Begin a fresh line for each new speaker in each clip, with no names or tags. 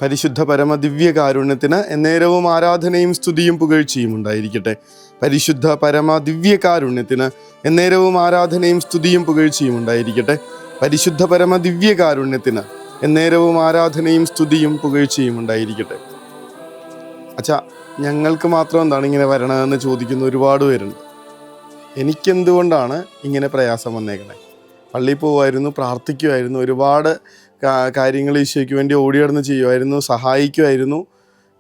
പരിശുദ്ധ പരമദിവ്യ കാരുണ്യത്തിന് എന്നേരവും ആരാധനയും സ്തുതിയും പുകഴ്ചയും ഉണ്ടായിരിക്കട്ടെ. പരിശുദ്ധ പരമദിവ്യ കാരുണ്യത്തിന് എന്നേരവും ആരാധനയും സ്തുതിയും പുകഴ്ചയും ഉണ്ടായിരിക്കട്ടെ. പരിശുദ്ധ പരമദിവ്യ കാരുണ്യത്തിന് എന്നേരവും ആരാധനയും സ്തുതിയും പുകഴ്ചയും ഉണ്ടായിരിക്കട്ടെ. അച്ഛാ, ഞങ്ങൾക്ക് മാത്രം എന്താണ് ഇങ്ങനെ വരണമെന്ന് ചോദിക്കുന്ന ഒരുപാട് പേരുണ്ട്. എനിക്കെന്തുകൊണ്ടാണ് ഇങ്ങനെ പ്രയാസം വന്നേക്കണേ? പള്ളിയിൽ പോകുമായിരുന്നു, പ്രാർത്ഥിക്കുമായിരുന്നു, ഒരുപാട് കാര്യങ്ങൾ ഈശോയ്ക്ക് വേണ്ടി ഓടിയടന്ന് ചെയ്യുമായിരുന്നു, സഹായിക്കുമായിരുന്നു,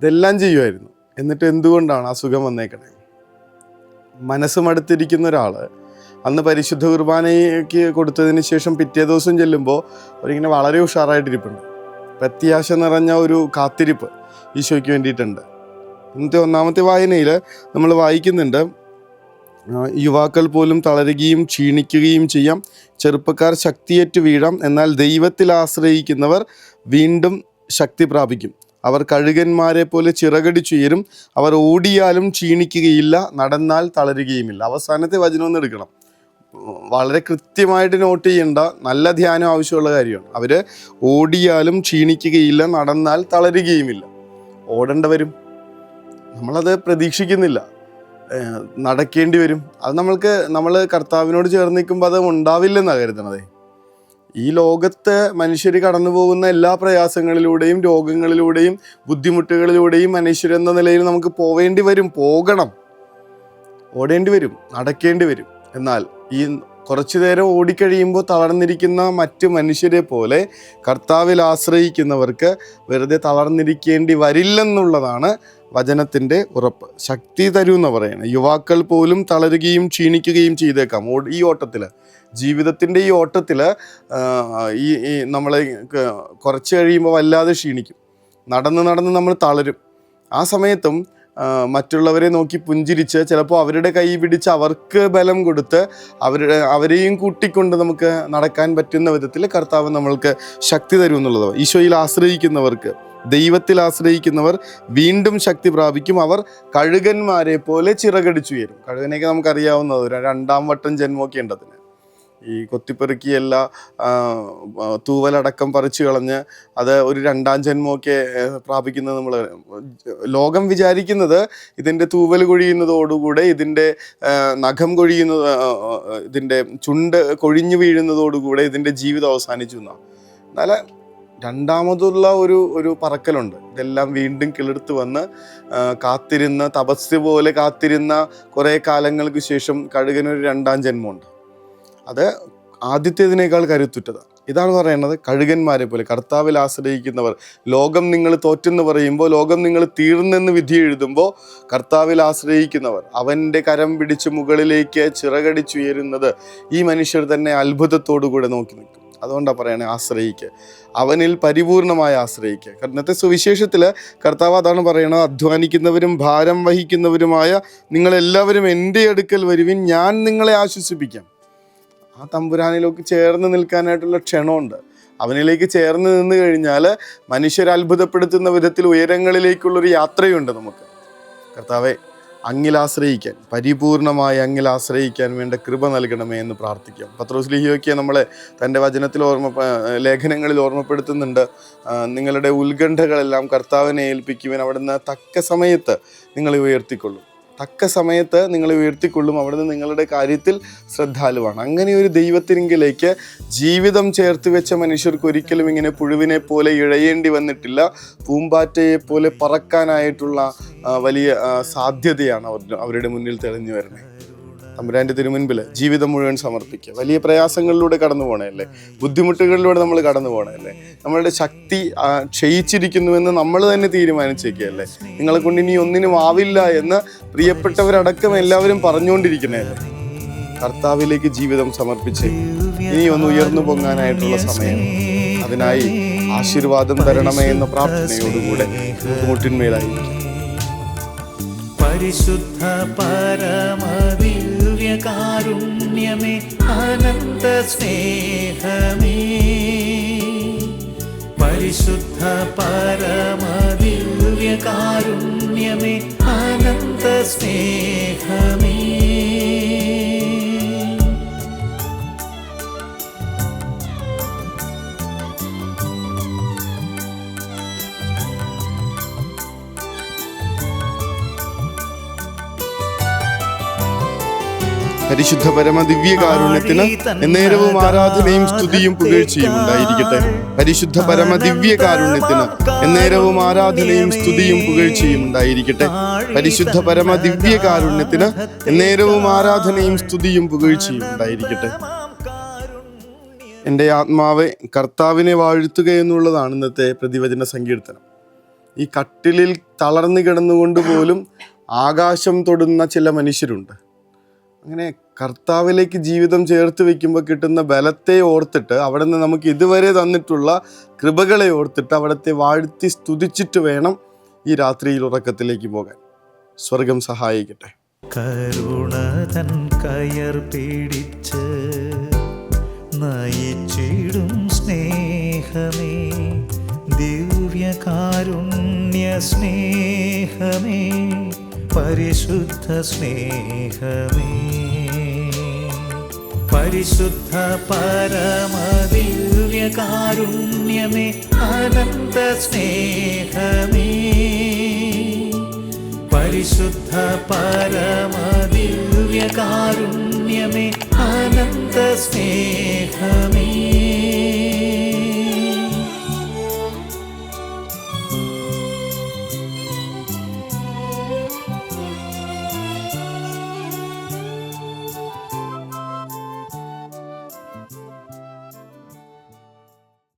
ഇതെല്ലാം ചെയ്യുമായിരുന്നു. എന്നിട്ട് എന്തുകൊണ്ടാണ് അസുഖം വന്നേക്കണേ? മനസ്സ് മടുത്തിരിക്കുന്ന ഒരാൾ അന്ന് പരിശുദ്ധ കുർബാനയ്ക്ക് കൊടുത്തതിന് ശേഷം പിറ്റേ ദിവസം ചെല്ലുമ്പോൾ അവരിങ്ങനെ വളരെ ഉഷാറായിട്ടിരിപ്പുണ്ട്. പ്രത്യാശ നിറഞ്ഞ ഒരു കാത്തിരിപ്പ് ഈശോയ്ക്ക് വേണ്ടിയിട്ടുണ്ട്. ഇന്നത്തെ ഒന്നാമത്തെ വായനയിൽ നമ്മൾ വായിക്കുന്നുണ്ട്, യുവാക്കൾ പോലും തളരുകയും ക്ഷീണിക്കുകയും ചെയ്യാം, ചെറുപ്പക്കാർ ശക്തിയേറ്റു വീഴാം, എന്നാൽ ദൈവത്തിൽ ആശ്രയിക്കുന്നവർ വീണ്ടും ശക്തി പ്രാപിക്കും. അവർ കഴുകന്മാരെ പോലെ ചിറകടിച്ചുയരും, അവർ ഓടിയാലും ക്ഷീണിക്കുകയില്ല, നടന്നാൽ തളരുകയുമില്ല. അവസാനത്തെ വചനം ഒന്ന് എടുക്കണം, വളരെ കൃത്യമായിട്ട് നോട്ട് ചെയ്യേണ്ട, നല്ല ധ്യാനം ആവശ്യമുള്ള കാര്യമാണ്. അവർ ഓടിയാലും ക്ഷീണിക്കുകയില്ല, നടന്നാൽ തളരുകയുമില്ല. ഓടേണ്ട വരും, നമ്മളത് പ്രതീക്ഷിക്കുന്നില്ല, നടക്കേണ്ടി വരും. അത് നമ്മൾ കർത്താവിനോട് ചേർന്ന് നിൽക്കുമ്പോൾ അത് ഉണ്ടാവില്ലെന്നാണ് കരുതണത്. ഈ ലോകത്ത് മനുഷ്യർ കടന്നു പോകുന്ന എല്ലാ പ്രയാസങ്ങളിലൂടെയും രോഗങ്ങളിലൂടെയും ബുദ്ധിമുട്ടുകളിലൂടെയും മനുഷ്യരെന്ന നിലയിൽ നമുക്ക് പോവേണ്ടി വരും, പോകണം, ഓടേണ്ടി വരും, നടക്കേണ്ടി വരും. എന്നാൽ ഈ കുറച്ചു നേരം ഓടിക്കഴിയുമ്പോൾ തളർന്നിരിക്കുന്ന മറ്റ് മനുഷ്യരെ പോലെ കർത്താവിൽ ആശ്രയിക്കുന്നവർക്ക് വെറുതെ തളർന്നിരിക്കേണ്ടി വരില്ലെന്നുള്ളതാണ് വചനത്തിൻ്റെ ഉറപ്പ്. ശക്തി തരൂ എന്ന് പറയുന്നത്. യുവാക്കൾ പോലും തളരുകയും ക്ഷീണിക്കുകയും ചെയ്തേക്കാം ഈ ഓട്ടത്തിൽ, ജീവിതത്തിൻ്റെ ഈ ഓട്ടത്തിൽ. ഈ നമ്മൾ കുറച്ച് കഴിയുമ്പോൾ വല്ലാതെ ക്ഷീണിക്കും, നടന്ന് നമ്മൾ തളരും. ആ സമയത്തും മറ്റുള്ളവരെ നോക്കി പുഞ്ചിരിച്ച് ചിലപ്പോൾ അവരുടെ കൈ പിടിച്ച് അവർക്ക് ബലം കൊടുത്ത് അവരെയും കൂട്ടിക്കൊണ്ട് നമുക്ക് നടക്കാൻ പറ്റുന്ന വിധത്തിൽ കർത്താവ് നമ്മൾക്ക് ശക്തി തരും എന്നുള്ളത്. ഈശോയിൽ ആശ്രയിക്കുന്നവർക്ക്, ദൈവത്തിൽ ആശ്രയിക്കുന്നവർ വീണ്ടും ശക്തി പ്രാപിക്കും, അവർ കഴുകന്മാരെ പോലെ ചിറകടിച്ചുയരും. കഴുകനെയൊക്കെ നമുക്കറിയാവുന്നത്, രണ്ടാം വട്ടം ജന്മമൊക്കെ ഉണ്ട് അതിന്. ഈ കൊത്തിപ്പെറുക്കി എല്ലാ തൂവലടക്കം പറിച്ചു കളഞ്ഞ് അത് ഒരു രണ്ടാം ജന്മമൊക്കെ പ്രാപിക്കുന്നത് നമ്മൾ ലോകം വിചാരിക്കുന്നത് ഇതിൻ്റെ തൂവൽ കൊഴിയുന്നതോടുകൂടെ, ഇതിൻ്റെ നഖം കൊഴിയുന്നത്, ഇതിൻ്റെ ചുണ്ട് കൊഴിഞ്ഞു വീഴുന്നതോടുകൂടെ ഇതിൻ്റെ ജീവിതം അവസാനിച്ചു എന്നാണ്. എന്നാൽ രണ്ടാമതുള്ള ഒരു പറക്കലുണ്ട്. ഇതെല്ലാം വീണ്ടും കിളിർത്ത് വന്ന് കാത്തിരുന്ന, തപസ് പോലെ കാത്തിരുന്ന കുറേ കാലങ്ങൾക്ക് ശേഷം കഴുകനൊരു രണ്ടാം ജന്മമുണ്ട്. അത് ആദ്യത്തേതിനേക്കാൾ കരുത്തുറ്റതാണ്. ഇതാണ് പറയുന്നത്, കഴുകന്മാരെ പോലെ കർത്താവിൽ ആശ്രയിക്കുന്നവർ. ലോകം നിങ്ങൾ തോറ്റെന്ന് പറയുമ്പോൾ, ലോകം നിങ്ങൾ തീർന്നെന്ന് വിധി എഴുതുമ്പോൾ, കർത്താവിൽ ആശ്രയിക്കുന്നവർ, അവൻ്റെ കരം പിടിച്ച് മുകളിലേക്ക് ചിറകടിച്ചുയരുന്നത് ഈ മനുഷ്യർ തന്നെ അത്ഭുതത്തോടു കൂടെ നോക്കി നിൽക്കും. അതുകൊണ്ടാണ് പറയണേ, ആശ്രയിക്കുക, അവനിൽ പരിപൂർണമായി ആശ്രയിക്കുക. ഇന്നത്തെ സുവിശേഷത്തിൽ കർത്താവ് അതാണ് പറയണത്, അധ്വാനിക്കുന്നവരും ഭാരം വഹിക്കുന്നവരുമായ നിങ്ങളെല്ലാവരും എൻ്റെ അടുക്കൽ വരുവിൻ, ഞാൻ നിങ്ങളെ ആശ്വസിപ്പിക്കാം. ആ തമ്പുരാനിലേക്ക് ചേർന്ന് നിൽക്കാനായിട്ടുള്ള ക്ഷണമുണ്ട്. അവനിലേക്ക് ചേർന്ന് നിന്ന് കഴിഞ്ഞാൽ മനുഷ്യരെ അത്ഭുതപ്പെടുത്തുന്ന വിധത്തിൽ ഉയരങ്ങളിലേക്കുള്ളൊരു യാത്രയുണ്ട് നമുക്ക്. കർത്താവെ, അങ്ങിൽ ആശ്രയിക്കാൻ, പരിപൂർണമായി അങ്ങിൽ ആശ്രയിക്കാൻ വേണ്ട കൃപ നൽകണമേ എന്ന് പ്രാർത്ഥിക്കാം. പത്രോസ്ലീഹയൊക്കെ നമ്മളെ തൻ്റെ വചനത്തിൽ ലേഖനങ്ങളിൽ ഓർമ്മപ്പെടുത്തുന്നുണ്ട്. നിങ്ങളുടെ ഉത്കണ്ഠകളെല്ലാം കർത്താവിനെ ഏൽപ്പിക്കുവാൻ അവിടുന്ന് തക്ക സമയത്ത് നിങ്ങളെ ഉയർത്തിക്കൊള്ളും, തക്ക സമയത്ത് നിങ്ങളെ ഉയർത്തിക്കൊള്ളും. അവിടുന്ന് നിങ്ങളുടെ കാര്യത്തിൽ ശ്രദ്ധാലുവാണ്. അങ്ങനെ ഒരു ദൈവത്തിനെങ്കിലേക്ക് ജീവിതം ചേർത്ത് വെച്ച മനുഷ്യർക്ക് ഒരിക്കലും ഇങ്ങനെ പുഴുവിനെ പോലെ ഇഴയേണ്ടി വന്നിട്ടില്ല. പൂമ്പാറ്റയെ പോലെ പറക്കാനായിട്ടുള്ള വലിയ സാധ്യതയാണ് അവരുടെ മുന്നിൽ തെളിഞ്ഞു വരുന്നത്. തമ്പുരാൻ്റെ തിരുമുൻപിൽ ജീവിതം മുഴുവൻ സമർപ്പിക്കുക. വലിയ പ്രയാസങ്ങളിലൂടെ കടന്നു പോകണമല്ലേ, ബുദ്ധിമുട്ടുകളിലൂടെ നമ്മൾ കടന്നു പോകണമല്ലേ, നമ്മളുടെ ശക്തി ക്ഷയിച്ചിരിക്കുന്നുവെന്ന് നമ്മൾ തന്നെ തീരുമാനിച്ചേക്കുകയല്ലേ, നിങ്ങളെ കൊണ്ട് ഇനി ഒന്നിനും ആവില്ല എന്ന് പ്രിയപ്പെട്ടവരടക്കം എല്ലാവരും പറഞ്ഞുകൊണ്ടിരിക്കണല്ലേ. കർത്താവിലേക്ക് ജീവിതം സമർപ്പിച്ച് ഇനി ഒന്ന് ഉയർന്നു പൊങ്ങാനായിട്ടുള്ള സമയം. അതിനായി ആശീർവാദം തരണമേ എന്ന പ്രാർത്ഥനയോടുകൂടെ മുട്ടിന്മേലായിരിക്കും.
പരിശുദ്ധ പരമദിവ്യകാരുണ്യമേ, അനന്ത സ്നേഹമേ, പരിശുദ്ധ പരമദിവ്യകാരുണ്യമേ, അനന്ത സ്നേഹമേ.
പരിശുദ്ധ പരമ ദിവ്യകാരുണ്യത്തിന് എന്നേരവും ആരാധനയും സ്തുതിയും പുകഴ്ചയും ഉണ്ടായിരിക്കട്ടെ. പരിശുദ്ധ പരമ ദിവ്യകാരുണ്യത്തിന് എന്നേരവും ആരാധനയും സ്തുതിയും പുകഴ്ചയും ഉണ്ടായിരിക്കട്ടെ. പരിശുദ്ധ പരമ ദിവ്യകാരുണ്യത്തിന് എന്നേരവും ആരാധനയും സ്തുതിയും പുകഴ്ചയും ഉണ്ടായിരിക്കട്ടെ. എൻ്റെ ആത്മാവെ കർത്താവിനെ വാഴ്ത്തുക എന്നുള്ളതാണ് ഇന്നത്തെ പ്രതിവചന സങ്കീർത്തനം. ഈ കട്ടിലിൽ തളർന്നു കിടന്നുകൊണ്ട് പോലും ആകാശം തൊടുന്ന ചില മനുഷ്യരുണ്ട്. അങ്ങനെ കർത്താവിലേക്ക് ജീവിതം ചേർത്ത് വെക്കുമ്പോൾ കിട്ടുന്ന ബലത്തെ ഓർത്തിട്ട്, അവിടെ നിന്ന് നമുക്ക് ഇതുവരെ തന്നിട്ടുള്ള കൃപകളെ ഓർത്തിട്ട് അവിടത്തെ വാഴ്ത്തി സ്തുതിച്ചിട്ട് വേണം ഈ രാത്രിയിൽ ഉറക്കത്തിലേക്ക് പോകാൻ. സ്വർഗം സഹായിക്കട്ടെ.
കരുണതൻ കയർ പിടിച്ച് നയിച്ചിടും സ്നേഹമേ, ദിവ്യകാരുണ്യ സ്നേഹമേ, പരിശുദ്ധ സ്നേഹമേ, പരിശുദ്ധ പരമ ദിവ്യകാരുണ്യമേ, അനന്ത സ്നേഹമേ, പരിശുദ്ധ പരമ ദിവ്യകാരുണ്യമേ, അനന്ത സ്നേഹമേ.